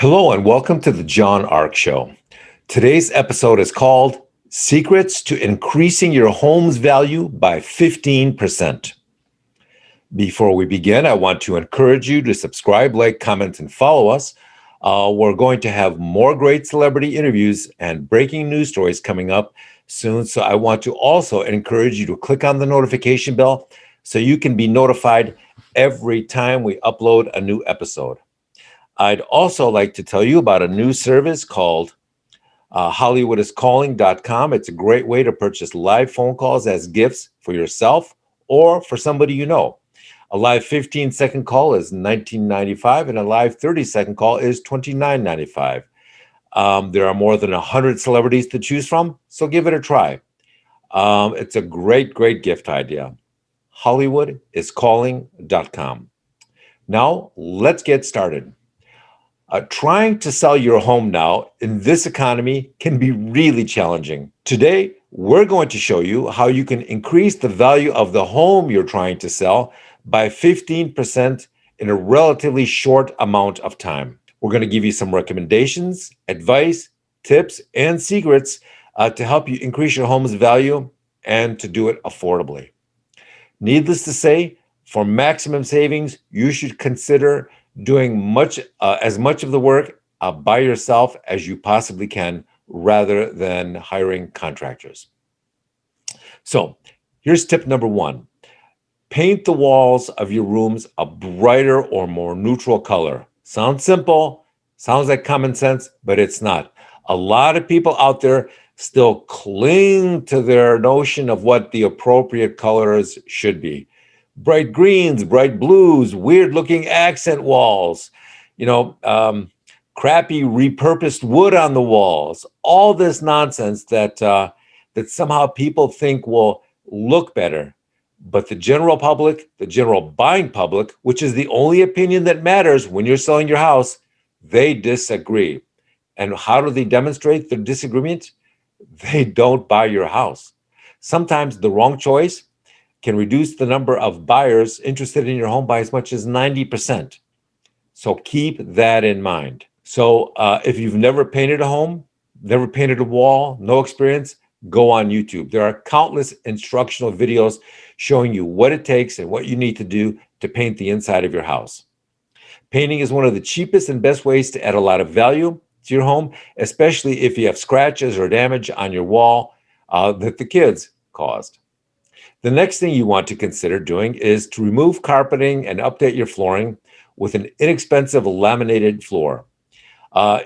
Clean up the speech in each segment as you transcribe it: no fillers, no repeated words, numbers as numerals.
Hello and welcome to the John Ark Show. Today's episode is called Secrets to Increasing Your Home's Value by 15%. Before we begin, I want to encourage you to subscribe, like, comment, and follow us. We're going to have more great celebrity interviews and breaking news stories coming up soon. So I want to also encourage you to click on the notification bell so you can be notified every time we upload a new episode. I'd also like to tell you about a new service called HollywoodIsCalling.com. It's a great way to purchase live phone calls as gifts for yourself or for somebody you know. A live 15-second call is $19.95 and a live 30-second call is $29.95. There are more than 100 celebrities to choose from, so give it a try. It's a great gift idea. HollywoodIsCalling.com. Now, let's get started. Trying to sell your home now in this economy can be really challenging. Today, we're going to show you how you can increase the value of the home you're trying to sell by 15% in a relatively short amount of time. We're going to give you some recommendations, advice, tips, and secrets to help you increase your home's value and to do it affordably. Needless to say, for maximum savings, you should consider doing as much of the work by yourself as you possibly can rather than hiring contractors. So here's tip number one. Paint the walls of your rooms a brighter or more neutral color. Sounds simple, sounds like common sense, but it's not. A lot of people out there still cling to their notion of what the appropriate colors should be. Bright greens, bright blues, weird looking accent walls, crappy repurposed wood on the walls, all this nonsense that somehow people think will look better. But the general public, the general buying public, which is the only opinion that matters when you're selling your house, they disagree. And how do they demonstrate their disagreement? They don't buy your house. Sometimes the wrong choice can reduce the number of buyers interested in your home by as much as 90%. So keep that in mind. So if you've never painted a home, never painted a wall, no experience, go on YouTube. There are countless instructional videos showing you what it takes and what you need to do to paint the inside of your house. Painting is one of the cheapest and best ways to add a lot of value to your home, especially if you have scratches or damage on your wall that the kids caused. The next thing you want to consider doing is to remove carpeting and update your flooring with an inexpensive laminated floor.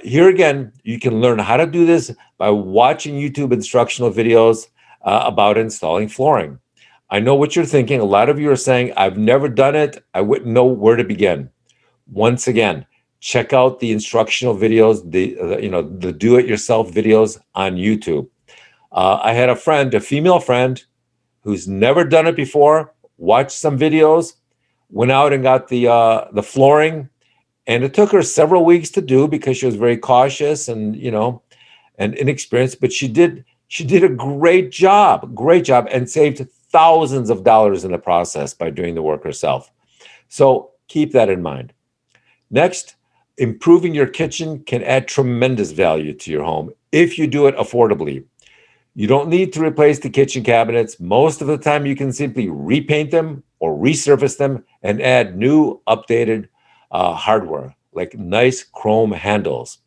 Here again, you can learn how to do this by watching YouTube instructional videos about installing flooring. I know what you're thinking. A lot of you are saying, I've never done it. I wouldn't know where to begin. Once again, check out the instructional videos, the do-it-yourself videos on YouTube. I had a female friend, who's never done it before, watched some videos, went out and got the flooring, and it took her several weeks to do because she was very cautious and inexperienced. But she did a great job, and saved thousands of dollars in the process by doing the work herself. So keep that in mind. Next, improving your kitchen can add tremendous value to your home if you do it affordably. You don't need to replace the kitchen cabinets. Most of the time, you can simply repaint them or resurface them and add new, updated hardware, like nice chrome handles.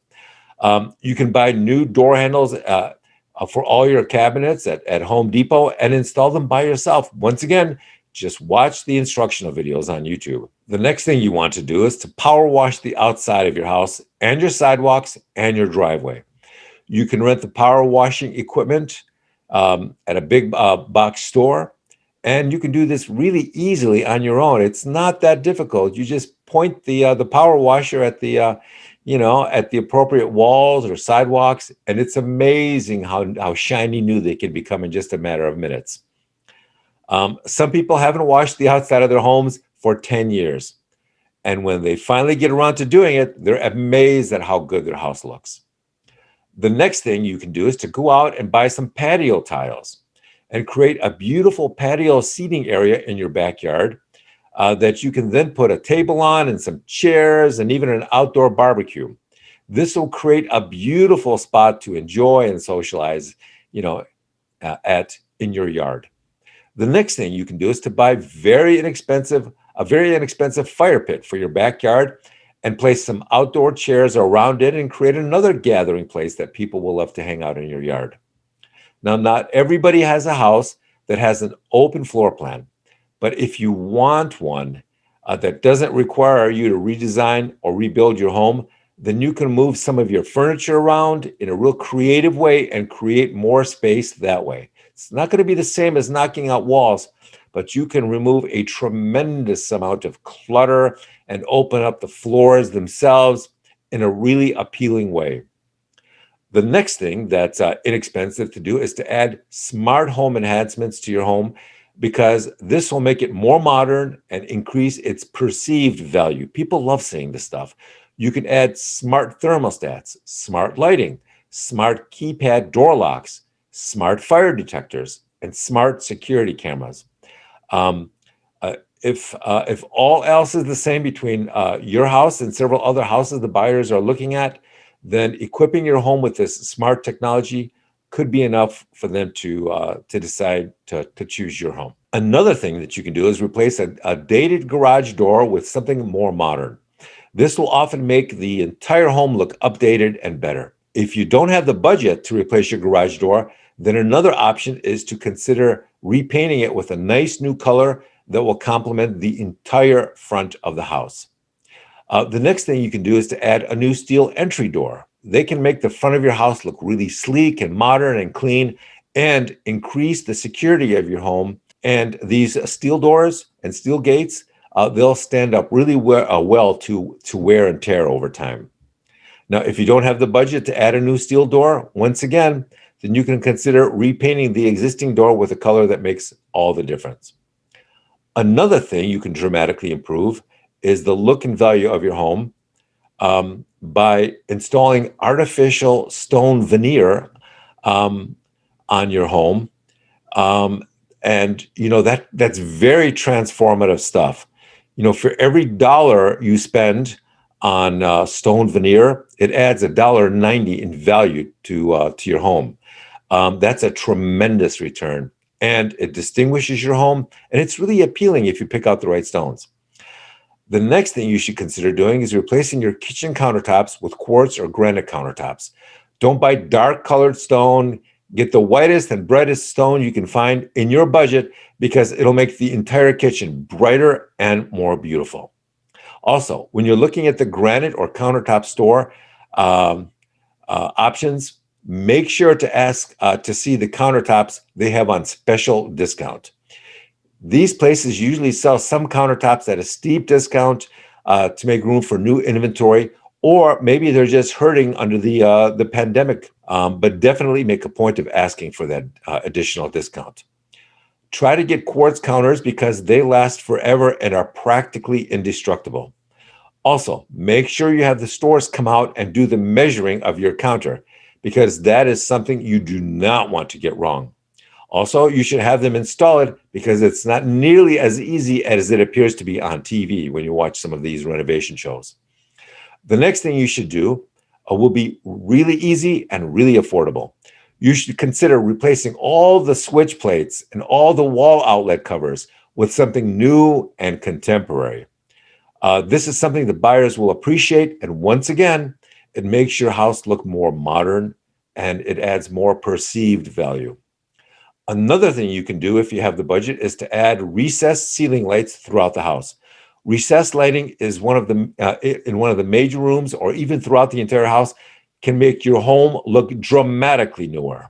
You can buy new door handles for all your cabinets at Home Depot and install them by yourself. Once again, just watch the instructional videos on YouTube. The next thing you want to do is to power wash the outside of your house and your sidewalks and your driveway. You can rent the power washing equipment at a big box store, and you can do this really easily on your own. It's not that difficult. You just point the power washer at the appropriate walls or sidewalks, and it's amazing how shiny new they can become in just a matter of minutes. Some people haven't washed the outside of their homes for 10 years, and when they finally get around to doing it, they're amazed at how good their house looks. The next thing you can do is to go out and buy some patio tiles and create a beautiful patio seating area in your backyard that you can then put a table on and some chairs and even an outdoor barbecue. This will create a beautiful spot to enjoy and socialize, you know, at in your yard. The next thing you can do is to buy a very inexpensive fire pit for your backyard and place some outdoor chairs around it and create another gathering place that people will love to hang out in your yard. Now, not everybody has a house that has an open floor plan, but if you want one that doesn't require you to redesign or rebuild your home, then you can move some of your furniture around in a real creative way and create more space that way. It's not going to be the same as knocking out walls, but you can remove a tremendous amount of clutter and open up the floors themselves in a really appealing way. The next thing that's inexpensive to do is to add smart home enhancements to your home because this will make it more modern and increase its perceived value. People love seeing this stuff. You can add smart thermostats, smart lighting, smart keypad door locks, smart fire detectors, and smart security cameras. Um, if all else is the same between your house and several other houses the buyers are looking at, then equipping your home with this smart technology could be enough for them to decide to choose your home. Another thing that you can do is replace a dated garage door with something more modern. This will often make the entire home look updated and better. If you don't have the budget to replace your garage door, then another option is to consider repainting it with a nice new color that will complement the entire front of the house. The next thing you can do is to add a new steel entry door. They can make the front of your house look really sleek and modern and clean and increase the security of your home. And these steel doors and steel gates, they'll stand up really well to wear and tear over time. Now, if you don't have the budget to add a new steel door, once again, then you can consider repainting the existing door with a color that makes all the difference. Another thing you can dramatically improve is the look and value of your home by installing artificial stone veneer um, on your home. Um, and that's very transformative stuff. For every dollar you spend on stone veneer, it adds $1.90 in value to your home. That's a tremendous return, and it distinguishes your home, and it's really appealing if you pick out the right stones. The next thing you should consider doing is replacing your kitchen countertops with quartz or granite countertops. Don't buy dark colored stone. Get the whitest and brightest stone you can find in your budget because it'll make the entire kitchen brighter and more beautiful. Also, when you're looking at the granite or countertop store options, make sure to ask to see the countertops they have on special discount. These places usually sell some countertops at a steep discount to make room for new inventory, or maybe they're just hurting under the pandemic. But definitely make a point of asking for that additional discount. Try to get quartz counters because they last forever and are practically indestructible. Also, make sure you have the stores come out and do the measuring of your counter because that is something you do not want to get wrong. Also, you should have them install it because it's not nearly as easy as it appears to be on TV when you watch some of these renovation shows. The next thing you should do will be really easy and really affordable. You should consider replacing all the switch plates and all the wall outlet covers with something new and contemporary. This is something the buyers will appreciate. And once again, it makes your house look more modern and it adds more perceived value. Another thing you can do if you have the budget is to add recessed ceiling lights throughout the house. Recessed lighting is one of the in one of the major rooms or even throughout the entire house can make your home look dramatically newer.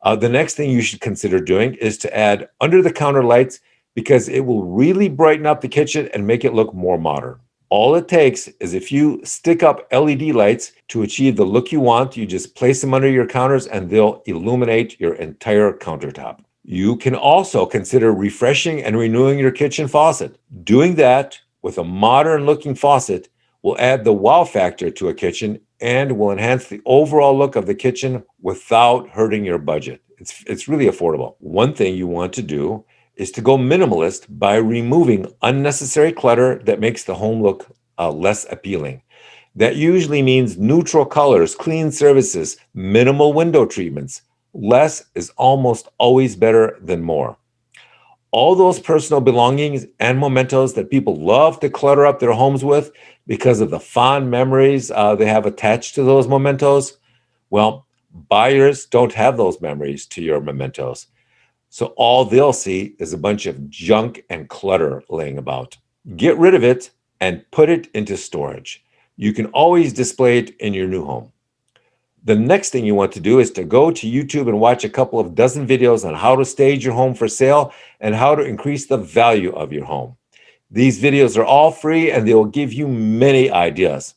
The next thing you should consider doing is to add under the counter lights because it will really brighten up the kitchen and make it look more modern. All it takes is a few stick up LED lights to achieve the look you want. You just place them under your counters and they'll illuminate your entire countertop. You can also consider refreshing and renewing your kitchen faucet. Doing that with a modern looking faucet will add the wow factor to a kitchen and will enhance the overall look of the kitchen without hurting your budget. It's really affordable. One thing you want to do is to go minimalist by removing unnecessary clutter that makes the home look less appealing. That usually means neutral colors, clean surfaces, minimal window treatments. Less is almost always better than more. All those personal belongings and mementos that people love to clutter up their homes with because of the fond memories they have attached to those mementos, well, buyers don't have those memories to your mementos. So all they'll see is a bunch of junk and clutter laying about. Get rid of it and put it into storage. You can always display it in your new home. The next thing you want to do is to go to YouTube and watch a couple of dozen videos on how to stage your home for sale and how to increase the value of your home. These videos are all free and they will give you many ideas.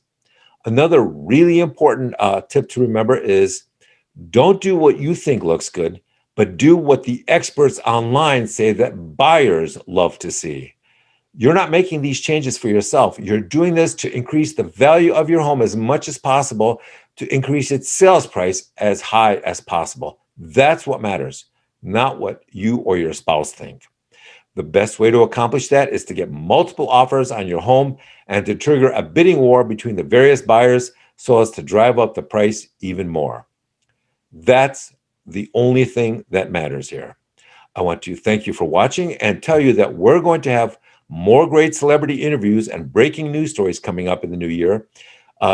Another really important tip to remember is don't do what you think looks good, but do what the experts online say that buyers love to see. You're not making these changes for yourself. You're doing this to increase the value of your home as much as possible, to increase its sales price as high as possible. That's what matters, not what you or your spouse think. The best way to accomplish that is to get multiple offers on your home and to trigger a bidding war between the various buyers so as to drive up the price even more. That's the only thing that matters here. I want to thank you for watching and tell you that we're going to have more great celebrity interviews and breaking news stories coming up in the new year.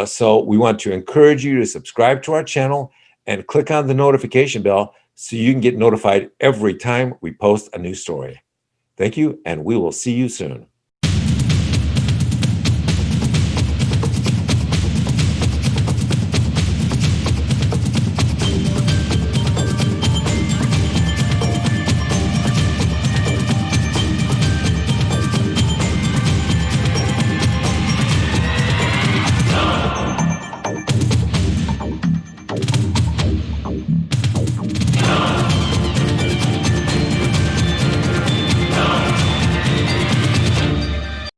So we want to encourage you to subscribe to our channel and click on the notification bell so you can get notified every time we post a new story. Thank you, and we will see you soon.